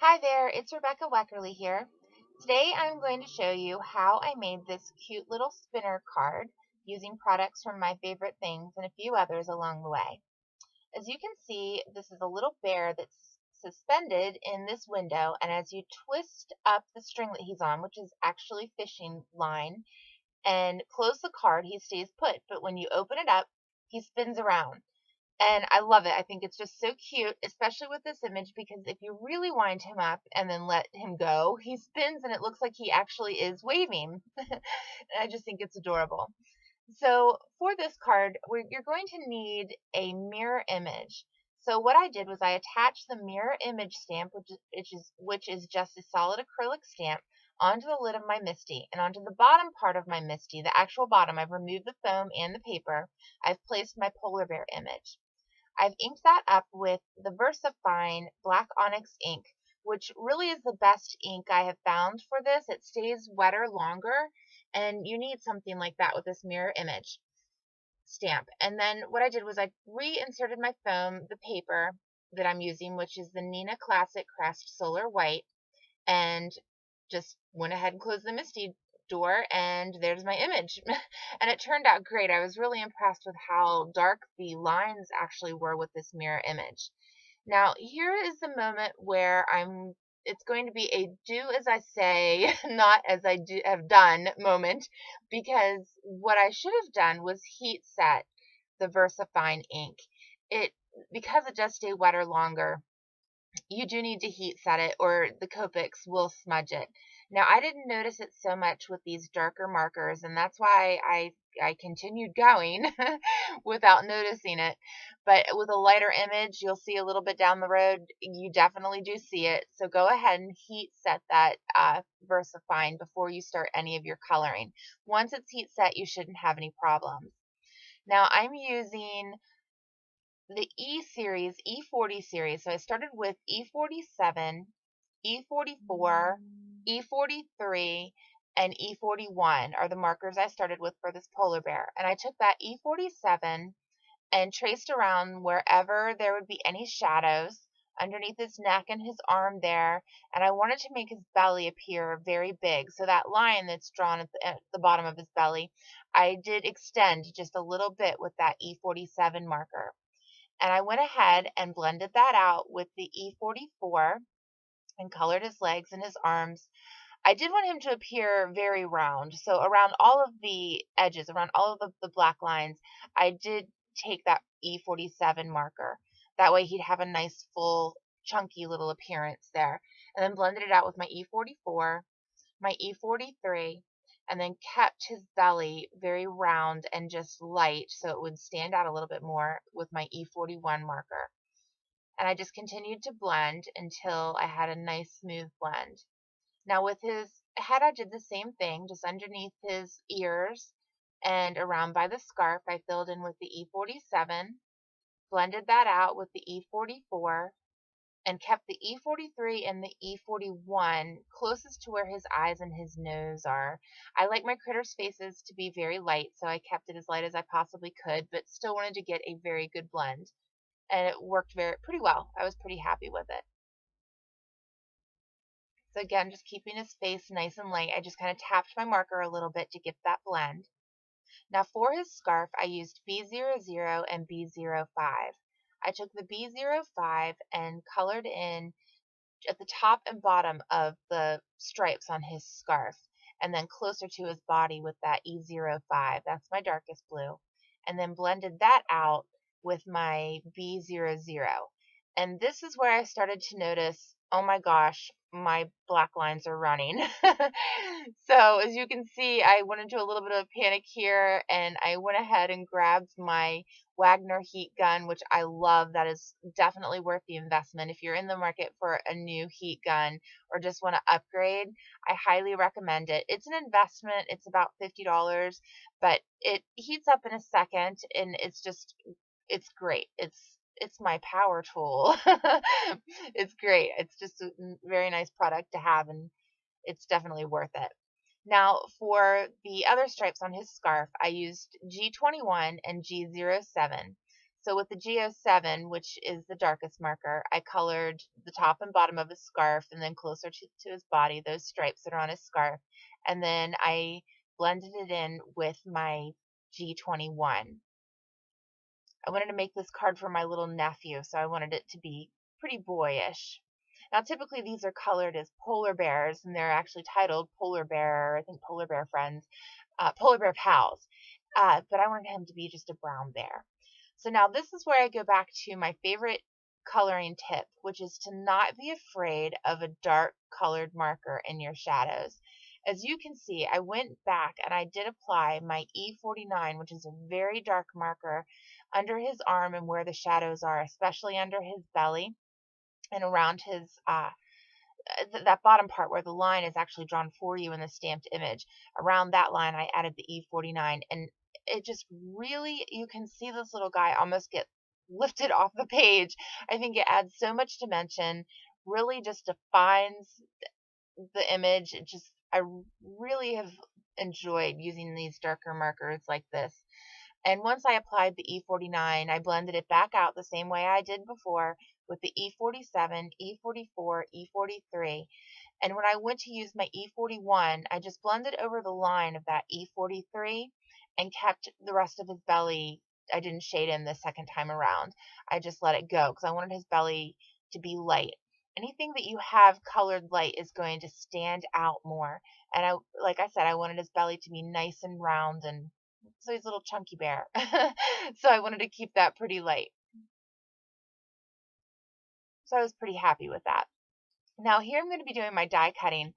Hi there, it's Rebecca Weckerly here. Today I'm going to show you how I made this cute little spinner card using products from My Favorite Things and a few others along the way. As you can see, this is a little bear that's suspended in this window, and as you twist up the string that he's on, which is actually fishing line, and close the card, he stays put, but when you open it up, he spins around. And I love it. I think it's just so cute, especially with this image, because if you really wind him up and then let him go, he spins and it looks like he actually is waving. And I just think it's adorable. So for this card, you're going to need a mirror image. So what I did was I attached the mirror image stamp, which is just a solid acrylic stamp, onto the lid of my Misty. And onto the bottom part of my Misty, the actual bottom, I've removed the foam and the paper. I've placed my polar bear image. I've inked that up with the VersaFine Black Onyx ink, which really is the best ink I have found for this. It stays wetter longer, and you need something like that with this mirror image stamp. And then what I did was I reinserted my foam, the paper that I'm using, which is the Nina Classic Crest Solar White, and just went ahead and closed the Misty door, and there's my image. And it turned out great. I was really impressed with how dark the lines actually were with this mirror image. Now here is the moment where it's going to be a do as I say, not as I have done moment, because what I should have done was heat set the VersaFine ink. Because it does stay wetter longer, you do need to heat set it or the Copics will smudge it. Now, I didn't notice it so much with these darker markers, and that's why I continued going without noticing it. But with a lighter image, you'll see a little bit down the road, you definitely do see it. So go ahead and heat set that VersaFine before you start any of your coloring. Once it's heat set, you shouldn't have any problems. Now, I'm using the E series, E40 series. So I started with E47, E44, E43, and E41 are the markers I started with for this polar bear. And I took that E47 and traced around wherever there would be any shadows underneath his neck and his arm there. And I wanted to make his belly appear very big. So that line that's drawn at the bottom of his belly, I did extend just a little bit with that E47 marker. And I went ahead and blended that out with the E44 and colored his legs and his arms. I did want him to appear very round. So around all of the edges, around all of the black lines, I did take that E47 marker. That way he'd have a nice full chunky little appearance there. And then blended it out with my E44, my E43, and then kept his belly very round and just light so it would stand out a little bit more with my E41 marker. And I just continued to blend until I had a nice smooth blend. Now with his head, I did the same thing, just underneath his ears and around by the scarf, I filled in with the E47, blended that out with the E44, and kept the E43 and the E41 closest to where his eyes and his nose are. I like my critters' faces to be very light, so I kept it as light as I possibly could, but still wanted to get a very good blend. And it worked pretty well. I was pretty happy with it. So again, just keeping his face nice and light, I just kind of tapped my marker a little bit to get that blend. Now for his scarf, I used B00 and B05. I took the B05 and colored in at the top and bottom of the stripes on his scarf, and then closer to his body with that E05. That's my darkest blue. And then blended that out with my B00. And this is where I started to notice, oh my gosh, my black lines are running. So as you can see, I went into a little bit of panic here, and I went ahead and grabbed my Wagner heat gun, which I love. That is definitely worth the investment. If you're in the market for a new heat gun or just want to upgrade, I highly recommend it. It's an investment. It's about $50, but it heats up in a second, and it's great. It's my power tool. It's great. It's just a very nice product to have, and it's definitely worth it. Now, for the other stripes on his scarf, I used G21 and G07. So with the G07, which is the darkest marker, I colored the top and bottom of his scarf and then closer to his body, those stripes that are on his scarf. And then I blended it in with my G21. I wanted to make this card for my little nephew, so I wanted it to be pretty boyish. Now, typically these are colored as polar bears, and they're actually titled Polar Bear, I think Polar Bear Friends, Polar Bear Pals. But I wanted him to be just a brown bear. So now this is where I go back to my favorite coloring tip, which is to not be afraid of a dark colored marker in your shadows. As you can see, I went back and I did apply my E49, which is a very dark marker, under his arm and where the shadows are, especially under his belly and around his that bottom part where the line is actually drawn for you in the stamped image. Around that line, I added the E49, and it just really, you can see this little guy almost get lifted off the page. I think it adds so much dimension, really just defines the image. I really have enjoyed using these darker markers like this. And once I applied the E49, I blended it back out the same way I did before with the E47, E44, E43. And when I went to use my E41, I just blended over the line of that E43 and kept the rest of his belly. I didn't shade him the second time around. I just let it go because I wanted his belly to be light. Anything that you have colored light is going to stand out more. And like I said, I wanted his belly to be nice and round, and so he's a little chunky bear. So I wanted to keep that pretty light. So I was pretty happy with that. Now here I'm going to be doing my die cutting.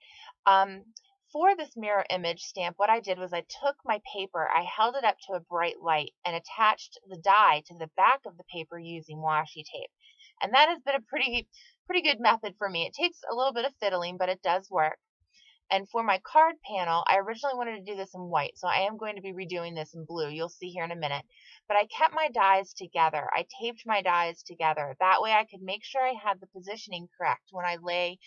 For this mirror image stamp, what I did was I took my paper, I held it up to a bright light, and attached the die to the back of the paper using washi tape. And that has been a pretty good method for me. It takes a little bit of fiddling, but it does work. And for my card panel, I originally wanted to do this in white, so I am going to be redoing this in blue. You'll see here in a minute. But I kept my dies together. I taped my dies together. That way I could make sure I had the positioning correct when I lay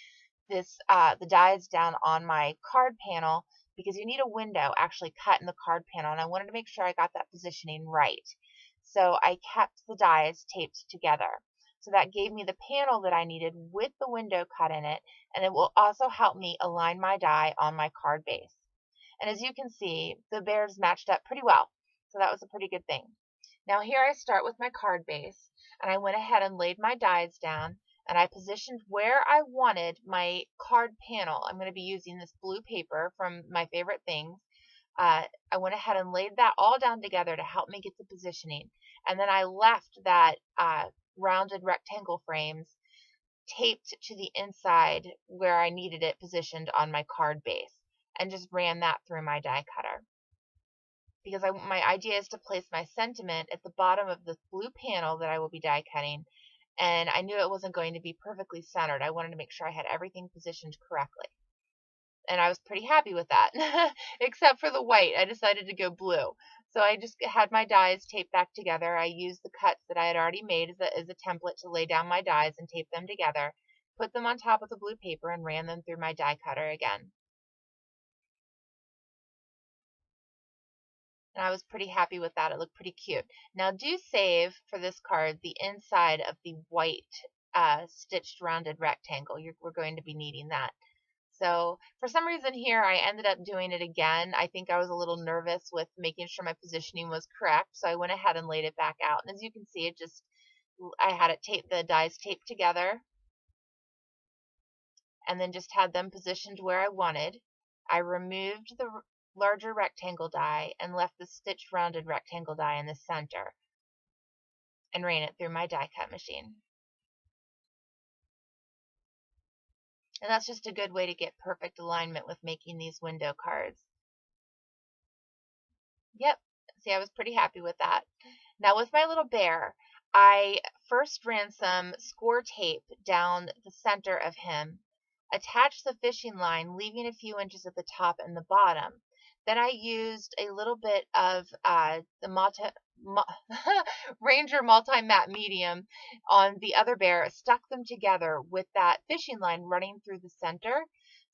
the dies down on my card panel, because you need a window actually cut in the card panel, and I wanted to make sure I got that positioning right. So I kept the dies taped together. So that gave me the panel that I needed with the window cut in it, and it will also help me align my die on my card base. And as you can see, the bears matched up pretty well, so that was a pretty good thing. Now here I start with my card base, and I went ahead and laid my dies down, and I positioned where I wanted my card panel. I'm going to be using this blue paper from My Favorite Things. I went ahead and laid that all down together to help me get the positioning. And then I left that rounded rectangle frames taped to the inside where I needed it positioned on my card base, and just ran that through my die cutter. Because my idea is to place my sentiment at the bottom of the blue panel that I will be die cutting, and I knew it wasn't going to be perfectly centered. I wanted to make sure I had everything positioned correctly. And I was pretty happy with that, except for the white. I decided to go blue. So I just had my dies taped back together. I used the cuts that I had already made as a template to lay down my dies and tape them together, put them on top of the blue paper, and ran them through my die cutter again. And I was pretty happy with that. It looked pretty cute. Now do save for this card the inside of the white stitched rounded rectangle. We're going to be needing that. So for some reason here, I ended up doing it again. I think I was a little nervous with making sure my positioning was correct, so I went ahead and laid it back out. And as you can see, I had it the dies taped together, and then just had them positioned where I wanted. I removed the larger rectangle die and left the stitched rounded rectangle die in the center, and ran it through my die cut machine. And that's just a good way to get perfect alignment with making these window cards. Yep, see, I was pretty happy with that. Now with my little bear, I first ran some score tape down the center of him, attached the fishing line, leaving a few inches at the top and the bottom. Then I used a little bit of the Ranger Multi-Matte Medium on the other bear, stuck them together with that fishing line running through the center.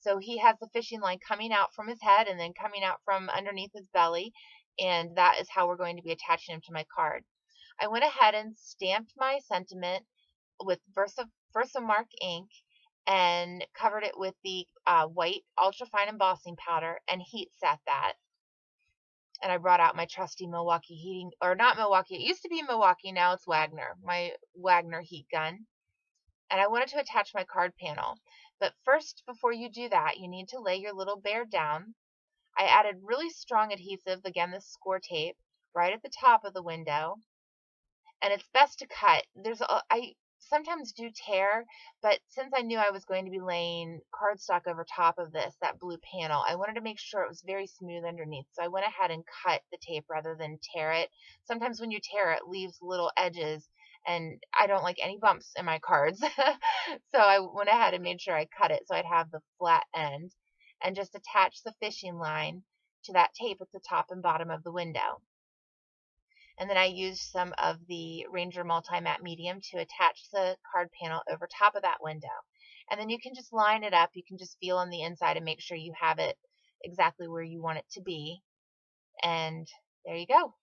So he has the fishing line coming out from his head and then coming out from underneath his belly, and that is how we're going to be attaching him to my card. I went ahead and stamped my sentiment with Versamark ink and covered it with the white ultrafine embossing powder and heat set that. And I brought out my trusty Milwaukee heating, or not Milwaukee, it used to be Milwaukee, now it's Wagner, my Wagner heat gun. And I wanted to attach my card panel. But first, before you do that, you need to lay your little bear down. I added really strong adhesive, again this score tape, right at the top of the window. And it's best to cut. I sometimes do tear, but since I knew I was going to be laying cardstock over top of this, that blue panel, I wanted to make sure it was very smooth underneath. So I went ahead and cut the tape rather than tear it. Sometimes when you tear it, leaves little edges, and I don't like any bumps in my cards. So I went ahead and made sure I cut it so I'd have the flat end, and just attach the fishing line to that tape at the top and bottom of the window. And then I used some of the Ranger Multi-Matte Medium to attach the card panel over top of that window. And then you can just line it up. You can just feel on the inside and make sure you have it exactly where you want it to be. And there you go.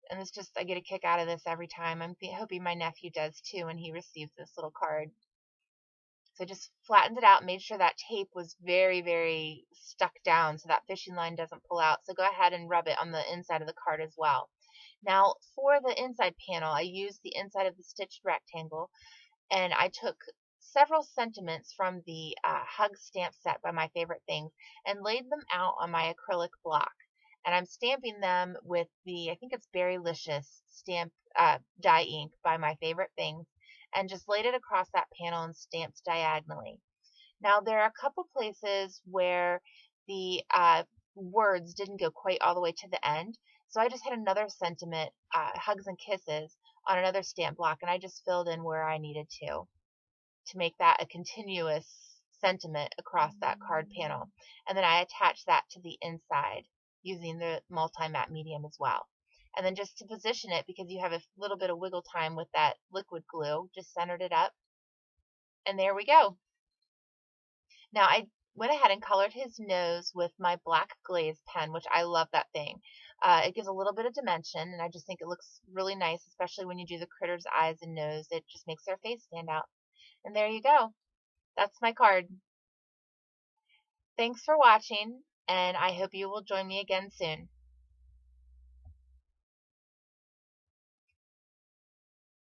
And it's just, I get a kick out of this every time. I'm hoping my nephew does too when he receives this little card. So I just flattened it out, made sure that tape was very, very stuck down so that fishing line doesn't pull out. So go ahead and rub it on the inside of the card as well. Now for the inside panel, I used the inside of the stitched rectangle, and I took several sentiments from the Hug stamp set by My Favorite Things and laid them out on my acrylic block. And I'm stamping them with the, I think it's Berrylicious stamp dye ink by My Favorite Things, and just laid it across that panel and stamped diagonally. Now there are a couple places where the words didn't go quite all the way to the end, so I just had another sentiment, Hugs and Kisses, on another stamp block, and I just filled in where I needed to make that a continuous sentiment across that card panel. And then I attached that to the inside using the Multi-Matte Medium as well. And then just to position it, because you have a little bit of wiggle time with that liquid glue, just centered it up. And there we go. Now I went ahead and colored his nose with my black glaze pen, which I love that thing. It gives a little bit of dimension, and I just think it looks really nice, especially when you do the critter's eyes and nose. It just makes their face stand out. And there you go. That's my card. Thanks for watching, and I hope you will join me again soon.